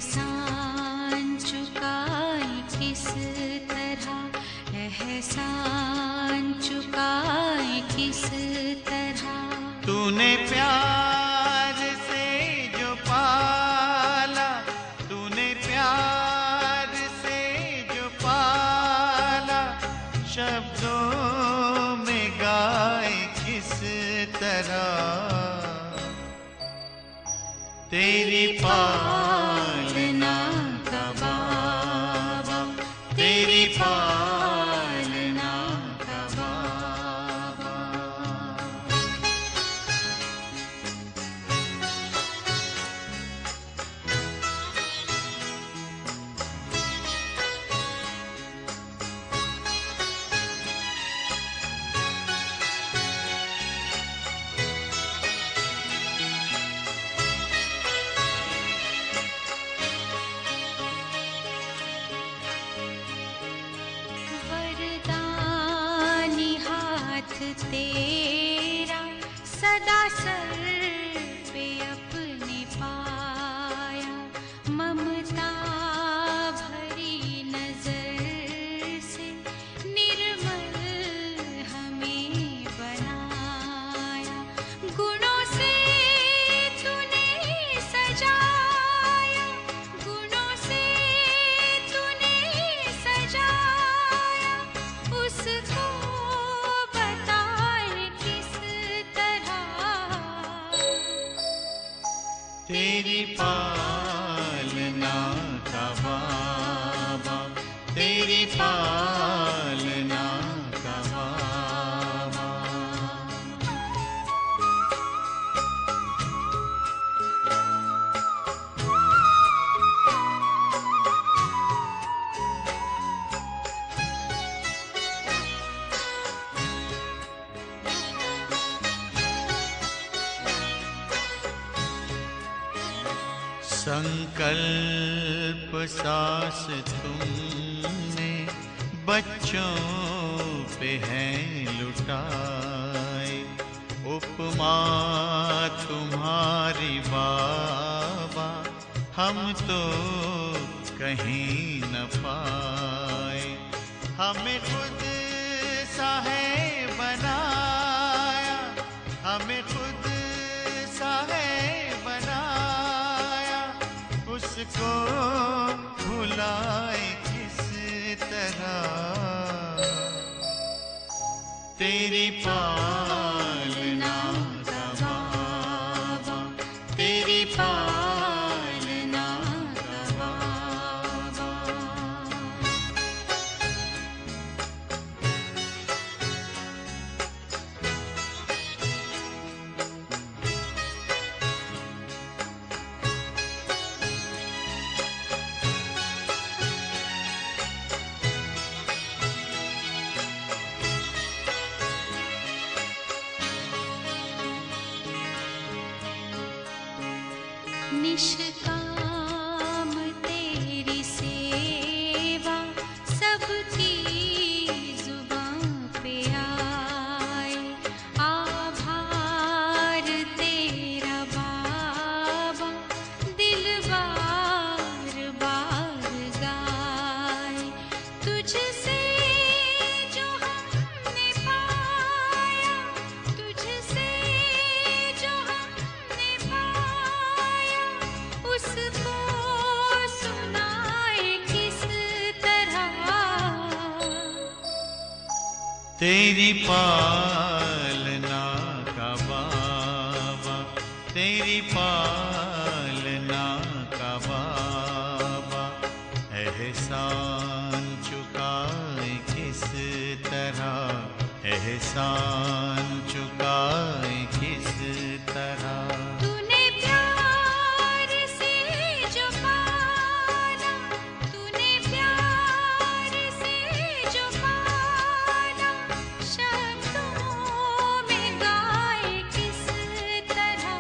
एहसान चुकाए किस तरह, एहसान चुकाए किस तरह। तूने प्यार से जो पाला, तूने प्यार से जो पाला, शब्दों में गाए किस तरह। तेरी पालना का बाबा, तेरी पालना का बाबा। वरदानी हाथ तेरा सदा सर पे अपने पाया, ममता भरी नजर से निर्मल हमें बनाया। गुणों से तूने सजाया, गुणों से तूने सजाया, उसको बताए किस तरह। तेरी पालना का बाबा, तेरी पालना का बाबा। संकल्प सांस तुमने बच्चों पे हैं लुटाए, उपमा तुम्हारी बाबा हम तो कहीं न पाए। हमें खुद सा है बनाया, हमें खुद सा है बनाया, उसको भुलाए किस तरह। तेरी पालना का बाबा, तेरी पालना का बाबा। निष्काम तेरी सेवा सबकी जुबां पे आए, आभार तेरा बाबा दिल बार बार गाए। तुझसे जो हमने पाया, तुझसे जो हमने पाया, उसको सुनाए किस तरह। तेरी पालना का बाबा, तेरी पालना का बाबा। एहसान चुकाए किस तरह, एहसान चुकाए किस तरह। तूने प्यार से जो पाला, तूने प्यार से जो पाला, शब्दों में गाए किस तरह।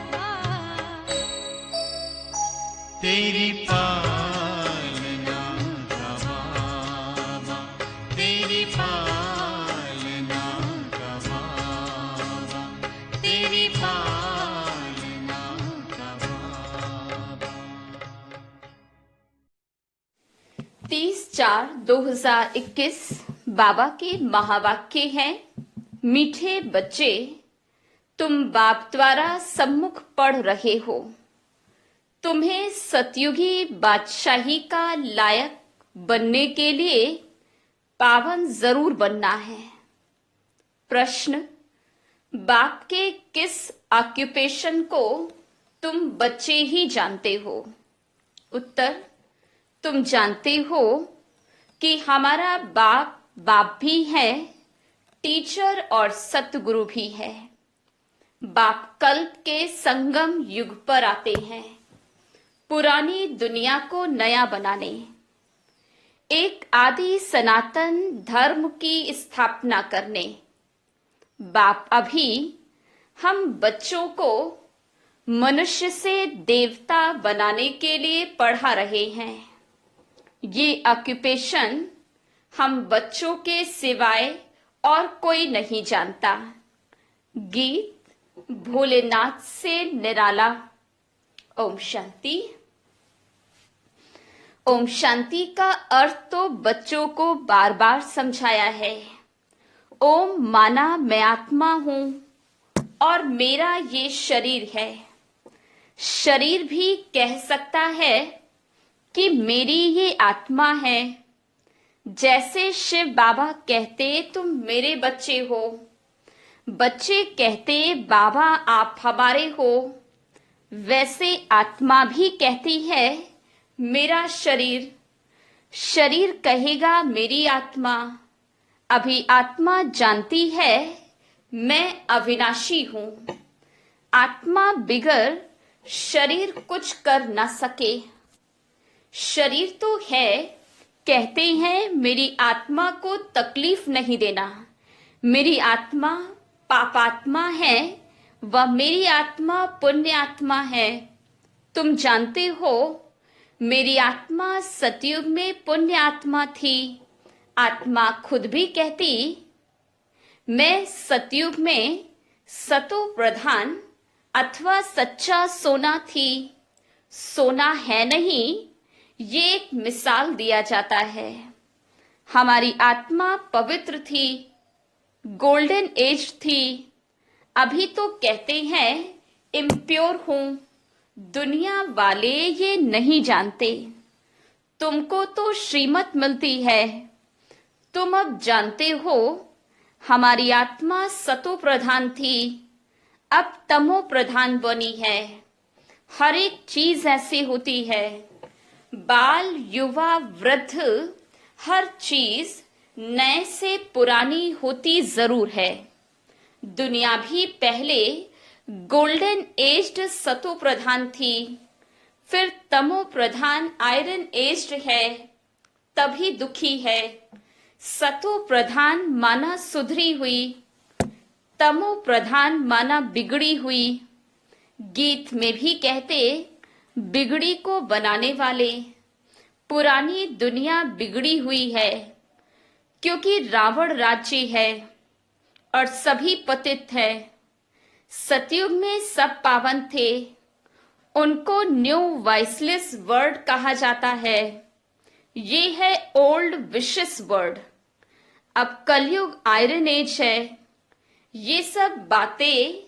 तेरी पालना का बाबा, तेरी पालना का बाबा, तेरी पालना का बाबा। 30/4/2021 बाबा के महावाक्य हैं। मीठे बच्चे, तुम बाप द्वारा सम्मुख पढ़ रहे हो। तुम्हें सतयुगी बादशाही का लायक बनने के लिए पावन जरूर बनना है। प्रश्न, बाप के किस ऑक्यूपेशन को तुम बच्चे ही जानते हो? उत्तर, तुम जानते हो कि हमारा बाप भी है, टीचर और सतगुरु भी है। बाप कल्प के संगम युग पर आते हैं, पुरानी दुनिया को नया बनाने, एक आदि सनातन धर्म की स्थापना करने। बाप अभी हम बच्चों को मनुष्य से देवता बनाने के लिए पढ़ा रहे हैं। ये ऑक्यूपेशन हम बच्चों के सिवाय और कोई नहीं जानता। गीत भोलेनाथ से निराला। ओम शांति। ओम शांति का अर्थ तो बच्चों को बार बार समझाया है। ओम माना मैं आत्मा हूं और मेरा ये शरीर है। शरीर भी कह सकता है कि मेरी ये आत्मा है। जैसे शिव बाबा कहते तुम मेरे बच्चे हो, बच्चे कहते बाबा आप हमारे हो, वैसे आत्मा भी कहती है मेरा शरीर। शरीर कहेगा मेरी आत्मा। अभी आत्मा जानती है मैं अविनाशी हूं। आत्मा बिगर शरीर कुछ कर न सके। शरीर तो है, कहते हैं मेरी आत्मा को तकलीफ नहीं देना। मेरी आत्मा पापात्मा है, वह मेरी आत्मा पुण्य आत्मा है। तुम जानते हो मेरी आत्मा सतयुग में पुण्य आत्मा थी। आत्मा खुद भी कहती मैं सतयुग में सतो प्रधान अथवा सच्चा सोना थी। सोना है नहीं, ये एक मिसाल दिया जाता है। हमारी आत्मा पवित्र थी, गोल्डन एज थी। अभी तो कहते हैं इम्प्योर हूं। दुनिया वाले ये नहीं जानते। तुमको तो श्रीमत मिलती है। तुम अब जानते हो हमारी आत्मा सतो प्रधान थी, अब तमो प्रधान बनी है। हर एक चीज ऐसी होती है। बाल, युवा, वृद्ध, हर चीज नए से पुरानी होती जरूर है। दुनिया भी पहले गोल्डन एज्ड सतो प्रधान थी, फिर तमो प्रधान आयरन एज्ड है, तभी दुखी है। सतो प्रधान माना सुधरी हुई, तमो प्रधान माना बिगड़ी हुई। गीत में भी कहते बिगड़ी को बनाने वाले। पुरानी दुनिया बिगड़ी हुई है क्योंकि रावण राज्य है और सभी पतित है। सतयुग में सब पावन थे, उनको न्यू वाइसलेस वर्ड कहा जाता है। ये है ओल्ड विशेस वर्ड। अब कलयुग आयरन एज है। ये सब बातें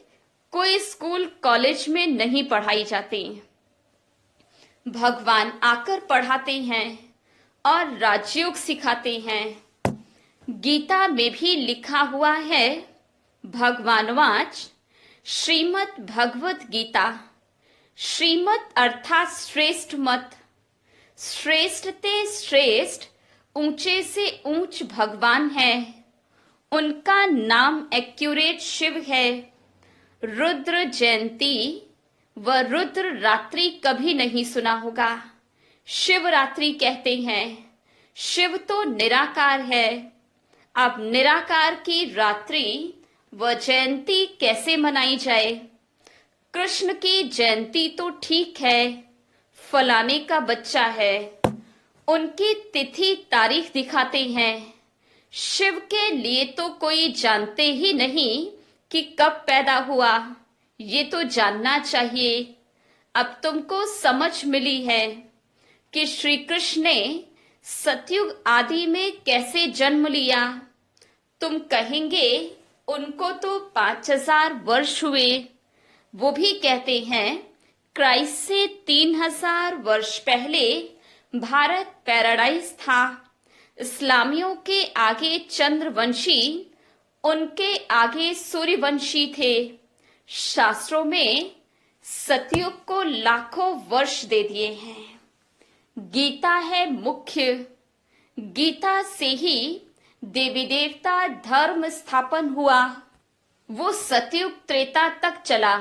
कोई स्कूल कॉलेज में नहीं पढ़ाई जाती। भगवान आकर पढ़ाते हैं और राजयोग सिखाते हैं। गीता में भी लिखा हुआ है, भगवानवाच श्रीमद् भगवत गीता। श्रीमत अर्थात श्रेष्ठ मत। श्रेष्ठ ते श्रेष्ठ, ऊंचे से ऊंच भगवान है। उनका नाम एक्यूरेट शिव है। रुद्र जयंती व रुद्र रात्रि कभी नहीं सुना होगा। शिवरात्रि कहते हैं। शिव तो निराकार है। अब निराकार की रात्रि व जयंती कैसे मनाई जाए? कृष्ण की जयंती तो ठीक है, फलाने का बच्चा है, उनकी तिथि तारीख दिखाते हैं। शिव के लिए तो कोई जानते ही नहीं कि कब पैदा हुआ। ये तो जानना चाहिए। अब तुमको समझ मिली है कि श्री कृष्ण ने सतयुग आदि में कैसे जन्म लिया? तुम कहेंगे उनको तो 5000 वर्ष हुए। वो भी कहते हैं क्राइस्ट से 3000 वर्ष पहले भारत पैराडाइज था। इस्लामियों के आगे चंद्रवंशी, उनके आगे सूर्यवंशी थे। शास्त्रों में सतयुग को लाखों वर्ष दे दिए हैं। गीता है मुख्य। गीता से ही देवी देवता धर्म स्थापन हुआ। वो सतयुग त्रेता तक चला,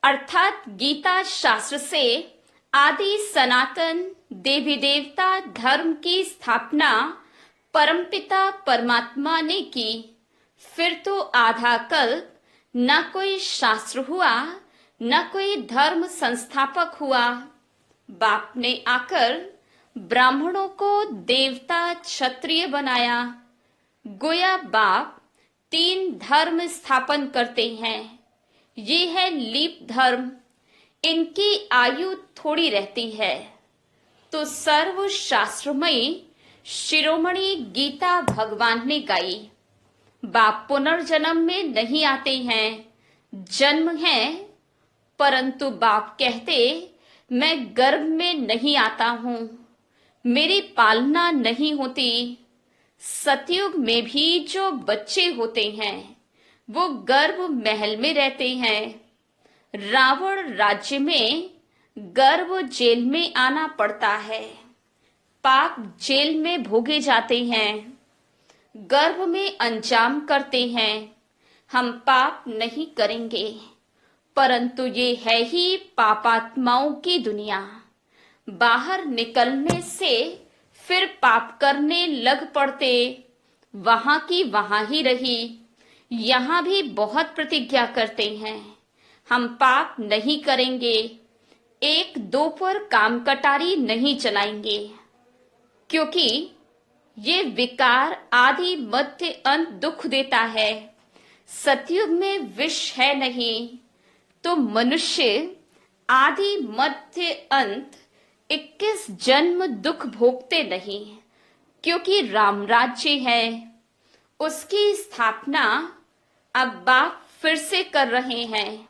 अर्थात गीता शास्त्र से आदि सनातन देवी देवता धर्म की स्थापना परमपिता परमात्मा ने की। फिर तो आधा कल्प न कोई शास्त्र हुआ, न कोई धर्म संस्थापक हुआ। बाप ने आकर ब्राह्मणों को देवता क्षत्रिय बनाया। गोया बाप 3 धर्म स्थापन करते हैं। ये है लीप धर्म। इनकी आयु थोड़ी रहती है। तो सर्व शास्त्रमयी शिरोमणि गीता भगवान ने गाई। बाप पुनर्जन्म में नहीं आते हैं, जन्म है, परंतु बाप कहते मैं गर्भ में नहीं आता हूं, मेरी पालना नहीं होती। सतयुग में भी जो बच्चे होते हैं वो गर्भ महल में रहते हैं। रावण राज्य में गर्भ जेल में आना पड़ता है। पाप जेल में भोगे जाते हैं, गर्भ में अंजाम करते हैं। हम पाप नहीं करेंगे, परंतु ये है ही पापात्माओं की दुनिया। बाहर निकलने से फिर पाप करने लग पड़ते। वहां की वहां ही रही। यहाँ भी बहुत प्रतिज्ञा करते हैं, हम पाप नहीं करेंगे, 1-2 पर काम कटारी नहीं चलाएंगे, क्योंकि ये विकार आदि मध्य अंत दुख देता है। सतयुग में विष है नहीं, तो मनुष्य आदि मध्य अंत 21 जन्म दुख भोगते नहीं, क्योंकि राम राज्य है। उसकी स्थापना अब बाप फिर से कर रहे हैं।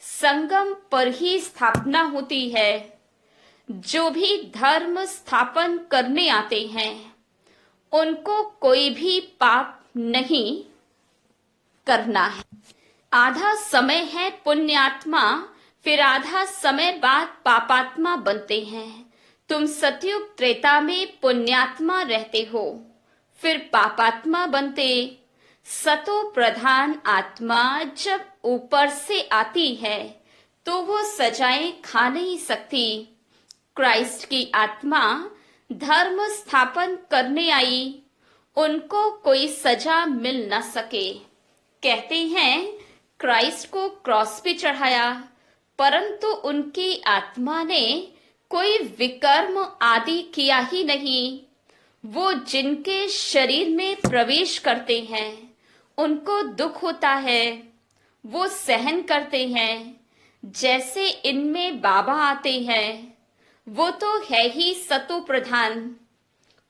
संगम पर ही स्थापना होती है। जो भी धर्म स्थापन करने आते हैं उनको कोई भी पाप नहीं करना है। आधा समय है पुण्यात्मा, फिर आधा समय बाद पापात्मा बनते हैं। तुम सतयुग त्रेता में पुण्यात्मा रहते हो, फिर पापात्मा बनते। सतो प्रधान आत्मा जब ऊपर से आती है तो वो सजाएं खा नहीं सकती। क्राइस्ट की आत्मा धर्म स्थापन करने आई, उनको कोई सजा मिल न सके। कहते हैं क्राइस्ट को क्रॉस पे चढ़ाया, परंतु उनकी आत्मा ने कोई विकर्म आदि किया ही नहीं। वो जिनके शरीर में प्रवेश करते हैं उनको दुख होता है, वो सहन करते हैं। जैसे इनमें बाबा आते हैं, वो तो है ही सतो प्रधान।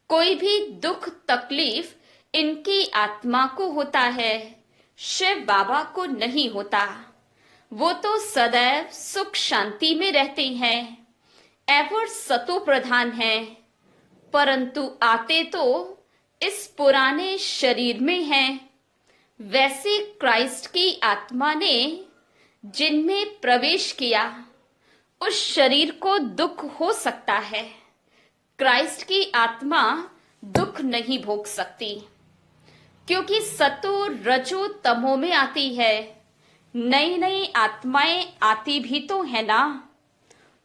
कोई भी दुख तकलीफ इनकी आत्मा को होता है, शिव बाबा को नहीं होता। वो तो सदैव सुख शांति में रहते हैं, एवर सतो प्रधान है, परंतु आते तो इस पुराने शरीर में हैं। वैसे क्राइस्ट की आत्मा ने जिनमें प्रवेश किया उस शरीर को दुख हो सकता है। क्राइस्ट की आत्मा दुख नहीं भोग सकती, क्योंकि सतो रजो तमो में आती है। नई नई आत्माएं आती भी तो है ना,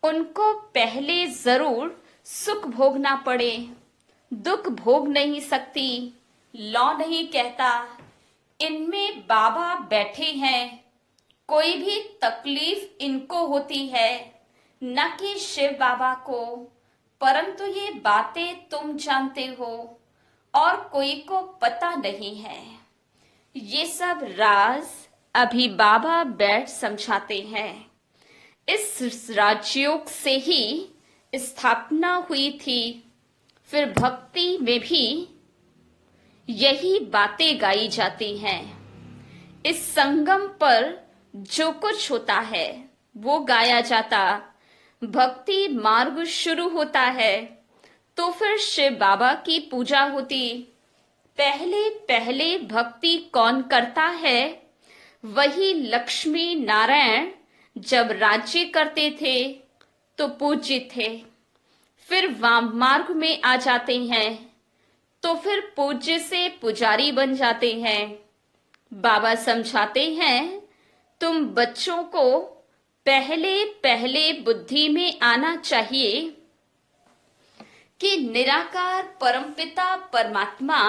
उनको पहले जरूर सुख भोगना पड़े। दुख भोग नहीं सकती। लॉ नहीं कहता इनमें बाबा बैठे हैं, कोई भी तकलीफ इनको होती है, न कि शिव बाबा को। परंतु ये बातें तुम जानते हो और कोई को पता नहीं है। ये सब राज अभी बाबा बैठ समझाते हैं। इस राजयोग से ही स्थापना हुई थी, फिर भक्ति में भी यही बातें गाई जाती हैं। इस संगम पर जो कुछ होता है वो गाया जाता। भक्ति मार्ग शुरू होता है तो फिर शिव बाबा की पूजा होती। पहले पहले भक्ति कौन करता है? वही लक्ष्मी नारायण जब राज्य करते थे तो पूज्य थे। फिर वाम मार्ग में आ जाते हैं तो फिर पूज्य से पुजारी बन जाते हैं। बाबा समझाते हैं तुम बच्चों को पहले पहले बुद्धि में आना चाहिए कि निराकार परमपिता परमात्मा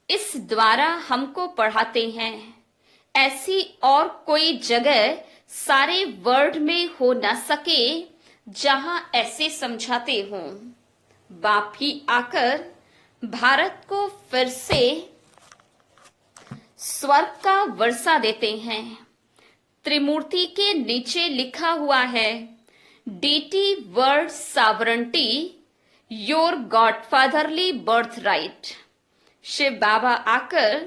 इस द्वारा हमको पढ़ाते हैं। ऐसी और कोई जगह सारे वर्ल्ड में हो न सके जहां ऐसे समझाते हों। बाप ही आकर भारत को फिर से स्वर्ग का वर्षा देते हैं। त्रिमूर्ति के नीचे लिखा हुआ है deity world sovereignty your godfatherly birthright. Shiv Baba आकर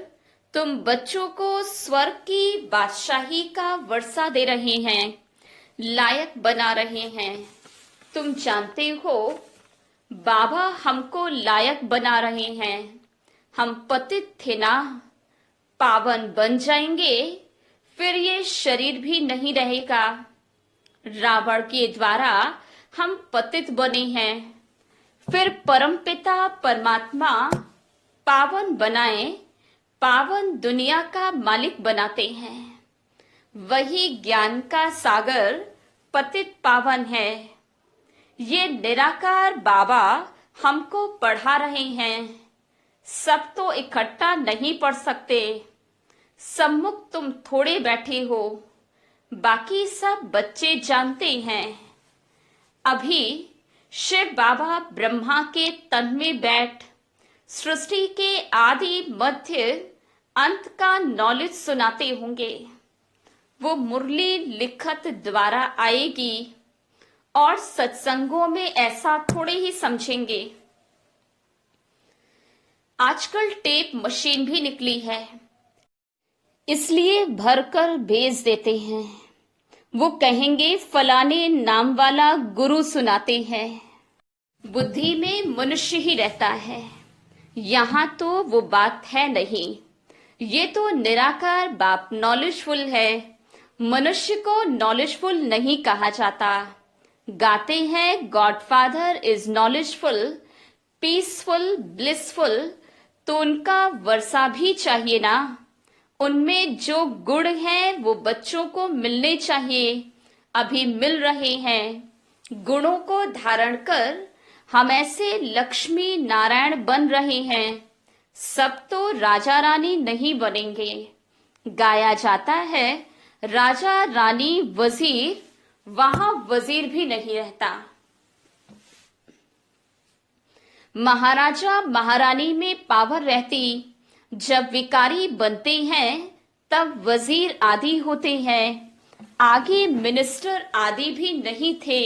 तुम बच्चों को स्वर्ग की बादशाही का वर्षा दे रहे हैं, लायक बना रहे हैं। तुम जानते हो बाबा हमको लायक बना रहे हैं। हम पतित थे ना, पावन बन जाएंगे, फिर ये शरीर भी नहीं रहेगा। रावण के द्वारा हम पतित बने हैं, फिर परमपिता परमात्मा पावन बनाए, पावन दुनिया का मालिक बनाते हैं। वही ज्ञान का सागर पतित पावन है। ये निराकार बाबा हमको पढ़ा रहे हैं। सब तो इकट्ठा नहीं पढ़ सकते। सम्मुख तुम थोड़े बैठे हो, बाकी सब बच्चे जानते हैं। अभी शिव बाबा ब्रह्मा के तन में बैठ सृष्टि के आदि मध्य अंत का नॉलेज सुनाते होंगे। वो मुरली लिखत द्वारा आएगी और सत्संगों में ऐसा थोड़े ही समझेंगे। आजकल टेप मशीन भी निकली है, इसलिए भरकर भेज देते हैं। वो कहेंगे फलाने नाम वाला गुरु सुनाते हैं। बुद्धि में मनुष्य ही रहता है, यहाँ तो वो बात है नहीं। ये तो निराकार बाप नॉलेजफुल है, मनुष्य को नॉलेजफुल नहीं कहा जाता। गाते हैं godfather is knowledgeful, peaceful, blissful, तो उनका वर्षा भी चाहिए ना। उनमें जो गुण हैं वो बच्चों को मिलने चाहिए, अभी मिल रहे हैं। गुणों को धारण कर हम ऐसे लक्ष्मी नारायण बन रहे हैं। सब तो राजा रानी नहीं बनेंगे। गाया जाता है राजा रानी वजीर, वहां वजीर भी नहीं रहता। महाराजा महारानी में पावर रहती, जब विकारी बनते हैं तब वजीर आदि होते हैं। आगे मिनिस्टर आदि भी नहीं थे।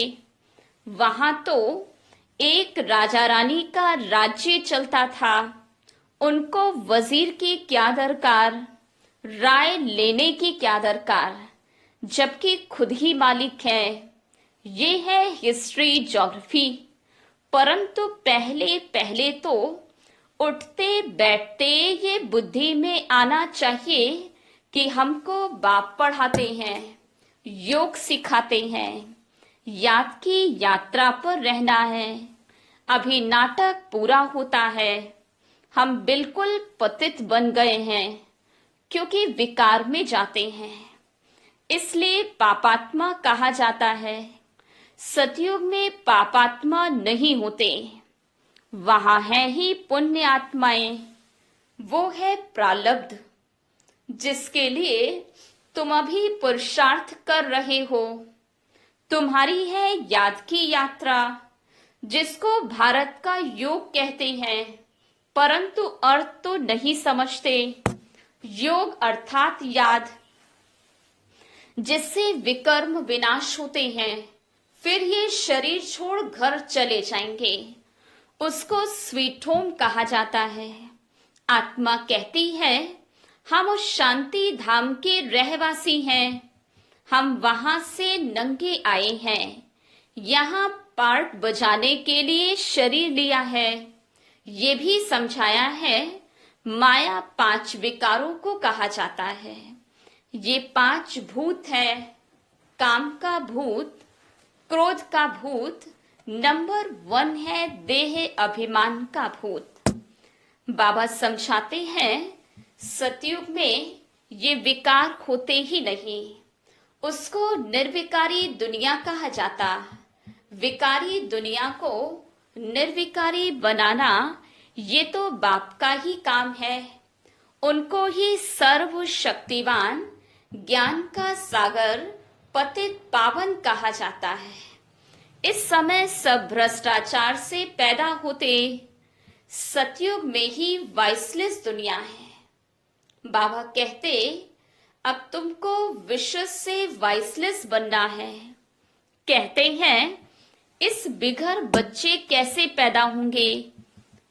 वहां तो एक राजा रानी का राज्य चलता था। उनको वजीर की क्या दरकार, राय लेने की क्या दरकार, जबकि खुद ही मालिक है। ये है हिस्ट्री ज्योग्राफी। परंतु पहले पहले तो उठते बैठते ये बुद्धि में आना चाहिए कि हमको बाप पढ़ाते हैं, योग सिखाते हैं, याद की यात्रा पर रहना है। अभी नाटक पूरा होता है। हम बिल्कुल पतित बन गए हैं क्योंकि विकार में जाते हैं, इसलिए पापात्मा कहा जाता है। सतयुग में पापात्मा नहीं होते, वहां है ही पुण्य आत्माएं। वो है प्रारब्ध, जिसके लिए तुम अभी पुरुषार्थ कर रहे हो। तुम्हारी है याद की यात्रा, जिसको भारत का योग कहते हैं, परंतु अर्थ तो नहीं समझते। योग अर्थात याद, जिससे विकर्म विनाश होते हैं। फिर ये शरीर छोड़ घर चले जाएंगे उसको स्वीट होम कहा जाता है। आत्मा कहती है हम उस शांति धाम के रहवासी हैं, हम वहां से नंगे आए हैं, यहाँ पार्ट बजाने के लिए शरीर लिया है। ये भी समझाया है माया 5 विकारों को कहा जाता है। ये 5 भूत है, काम का भूत, क्रोध का भूत, नंबर 1 है देह अभिमान का भूत। बाबा समझाते हैं सतयुग में ये विकार होते ही नहीं, उसको निर्विकारी दुनिया कहा जाता। विकारी दुनिया को निर्विकारी बनाना ये तो बाप का ही काम है। उनको ही सर्वशक्तिवान ज्ञान का सागर पतित पावन कहा जाता है। इस समय सब भ्रष्टाचार से पैदा होते, सतयुग में ही वाइसलेस दुनिया है। बाबा कहते अब तुमको विश्व से वाइसलेस बनना है। कहते हैं इस बिघर बच्चे कैसे पैदा होंगे।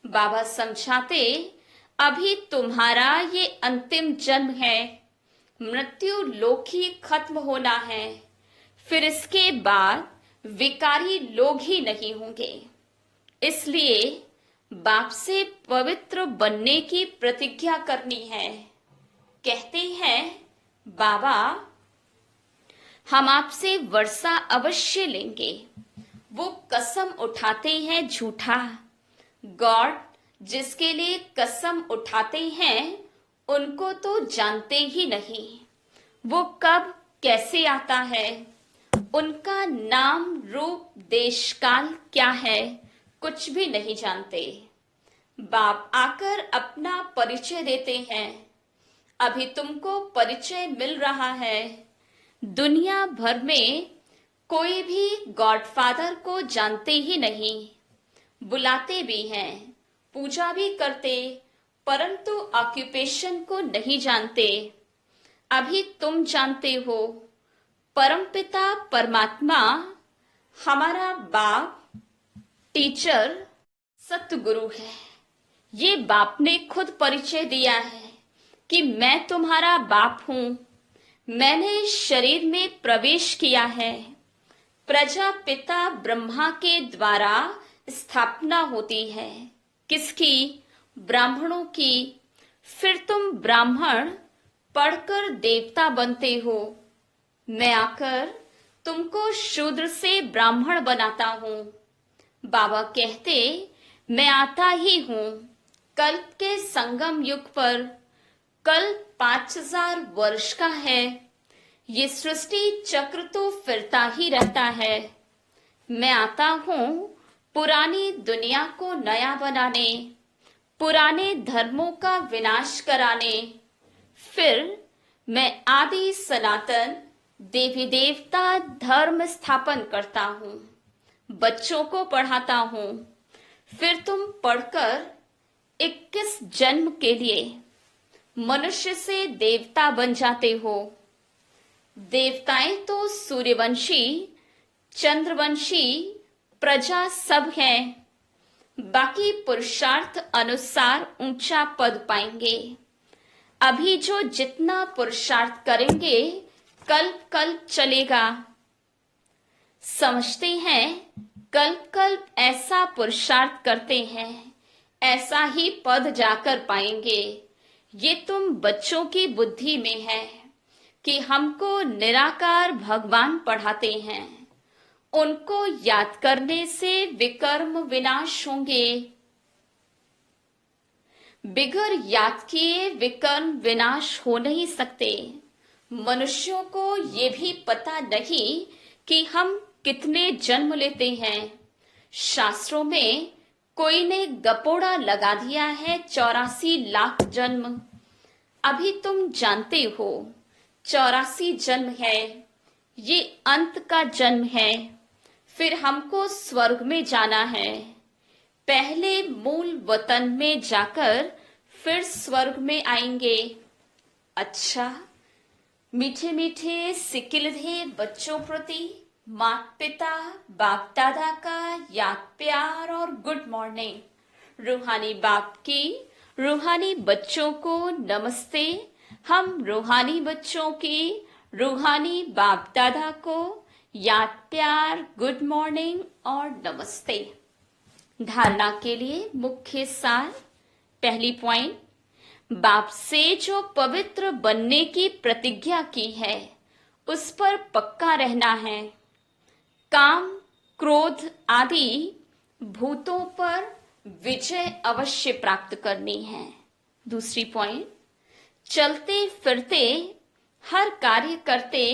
बाबा समझाते अभी तुम्हारा ये अंतिम जन्म है, मृत्यु लोक ही खत्म होना है, फिर इसके बाद विकारी लोग ही नहीं होंगे। इसलिए बाप से पवित्र बनने की प्रतिज्ञा करनी है। कहते हैं बाबा हम आपसे वर्षा अवश्य लेंगे। वो कसम उठाते हैं झूठा। गॉड जिसके लिए कसम उठाते हैं उनको तो जानते ही नहीं। वो कब कैसे आता है, उनका नाम रूप देश काल क्या है कुछ भी नहीं जानते। बाप आकर अपना परिचय देते हैं। अभी तुमको परिचय मिल रहा है। दुनिया भर में कोई भी गॉडफादर को जानते ही नहीं। बुलाते भी हैं, पूजा भी करते, परंतु ऑक्यूपेशन को नहीं जानते। अभी तुम जानते हो परमपिता परमात्मा हमारा बाप टीचर सतगुरु है। ये बाप ने खुद परिचय दिया है कि मैं तुम्हारा बाप हूं। मैंने इस शरीर में प्रवेश किया है। प्रजापिता ब्रह्मा के द्वारा स्थापना होती है। किसकी? ब्राह्मणों की। फिर तुम ब्राह्मण पढ़कर देवता बनते हो। मैं आकर तुमको शूद्र से ब्राह्मण बनाता हूँ। बाबा कहते मैं आता ही हूँ कल्प के संगम युग पर। कल्प 5000 वर्ष का है। ये सृष्टि चक्र तो फिरता ही रहता है। मैं आता हूँ पुरानी दुनिया को नया बनाने, पुराने धर्मों का विनाश कराने। फिर मैं आदि सनातन देवी देवता धर्म स्थापन करता हूँ, बच्चों को पढ़ाता हूँ। फिर तुम पढ़कर 21 जन्म के लिए मनुष्य से देवता बन जाते हो। देवताएं तो सूर्यवंशी, चंद्रवंशी प्रजा सब हैं। बाकी पुरुषार्थ अनुसार ऊंचा पद पाएंगे। अभी जो जितना पुरुषार्थ करेंगे कल्प कल्प चलेगा। समझते हैं कल्प कल्प ऐसा पुरुषार्थ करते हैं, ऐसा ही पद जाकर पाएंगे। ये तुम बच्चों की बुद्धि में है कि हमको निराकार भगवान पढ़ाते हैं। उनको याद करने से विकर्म विनाश होंगे। बिगर याद किए विकर्म विनाश हो नहीं सकते। मनुष्यों को ये भी पता नहीं कि हम कितने जन्म लेते हैं। शास्त्रों में कोई ने गपोड़ा लगा दिया है 84 लाख जन्म। अभी तुम जानते हो 84 जन्म है, ये अंत का जन्म है। फिर हमको स्वर्ग में जाना है। पहले मूल वतन में जाकर फिर स्वर्ग में आएंगे। अच्छा, मीठे मीठे सिकिलधे बच्चों प्रति माता पिता बाप दादा का याद प्यार और गुड मॉर्निंग। रूहानी बाप की रूहानी बच्चों को नमस्ते। हम रूहानी बच्चों की रूहानी बाप दादा को याद प्यार गुड मॉर्निंग और नमस्ते। धारणा के लिए मुख्य सार। पहली पॉइंट, बाप से जो पवित्र बनने की प्रतिज्ञा की है उस पर पक्का रहना है। काम, क्रोध आदि भूतों पर विजय अवश्य प्राप्त करनी है। दूसरी पॉइंट, चलते फिरते हर कार्य करते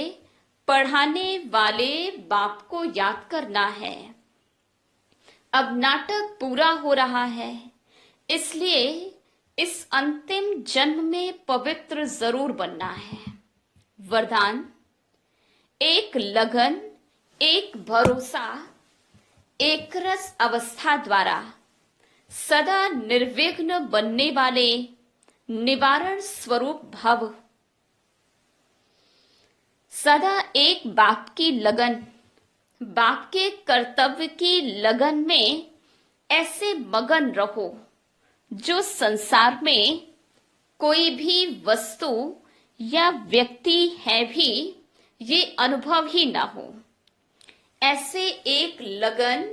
पढ़ाने वाले बाप को याद करना है। अब नाटक पूरा हो रहा है, इसलिए इस अंतिम जन्म में पवित्र जरूर बनना है। वरदान, एक लगन, एक भरोसा, एक रस अवस्था द्वारा सदा निर्विघ्न बनने वाले निवारण स्वरूप भव। सदा एक बाप की लगन, बाप के कर्तव्य की लगन में ऐसे मगन रहो जो संसार में कोई भी वस्तु या व्यक्ति है भी ये अनुभव ही ना हो। ऐसे एक लगन,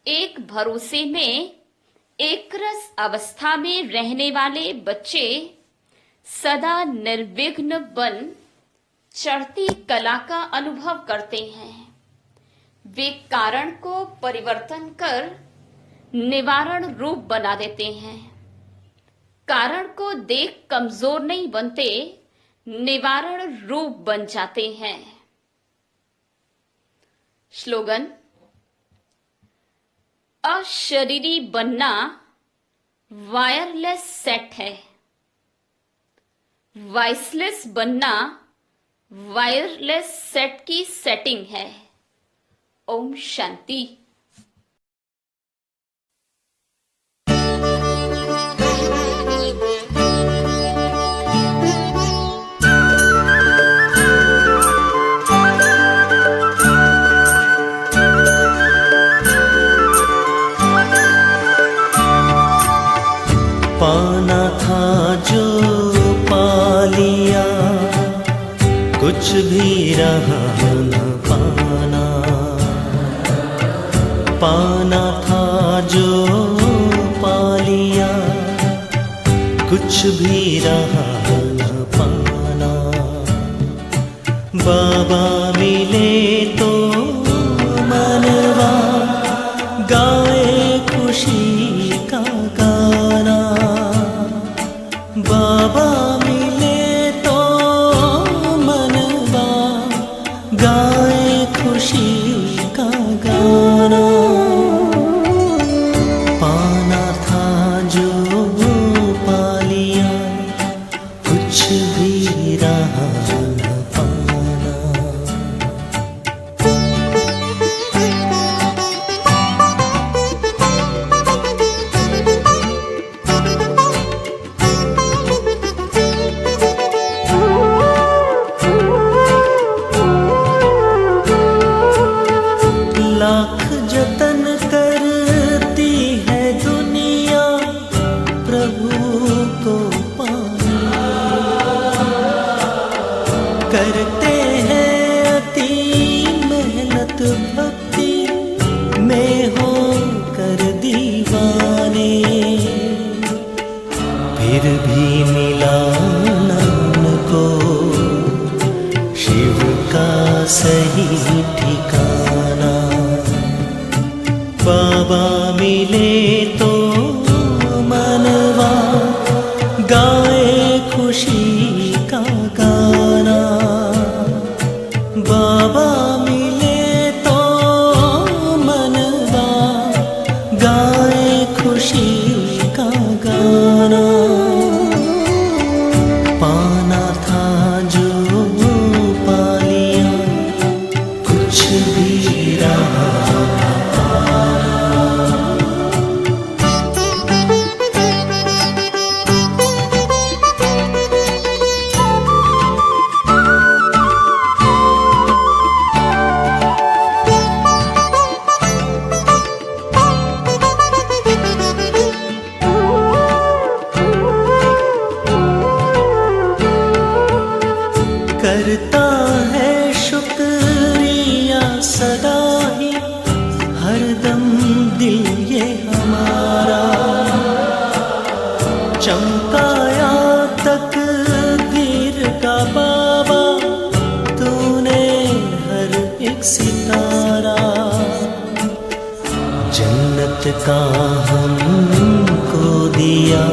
एक भरोसे में, एक रस अवस्था में रहने वाले बच्चे सदा निर्विघ्न बन चढ़ती कला का अनुभव करते हैं। वे कारण को परिवर्तन कर निवारण रूप बना देते हैं। कारण को देख कमजोर नहीं बनते, निवारण रूप बन जाते हैं। स्लोगन, अशरीरी बनना वायरलेस सेट है, वॉइसलेस बनना वायरलेस सेट की सेटिंग है। ओम शांति। पाना था जो पा लिया, कुछ भी रहा न पाना। पाना था जो पा लिया, कुछ भी रहा न पाना। बाबा मिले तो मनवा गाए खुशी का गाना। बाबा मिले तो मनवा गाए खुशी का गाना। पाना था जो पा लिया, कुछ भी रहा न पाना। लाख जतन करती है दुनिया प्रभु को पाने। करते हैं अति मेहनत भक्ति में हो कर दीवाने। फिर भी मिला न उनको शिव का सही ठिकाना। बाबा मिले तो मनवा गाए खुशी का गाना। बाबा मिले तो मनवा गाए खुशी का गाना। पाना था जो पा लिया, कुछ भी रहा चमकाया तकदीर का बाबा तूने हर एक सितारा। जन्नत का हमको दिया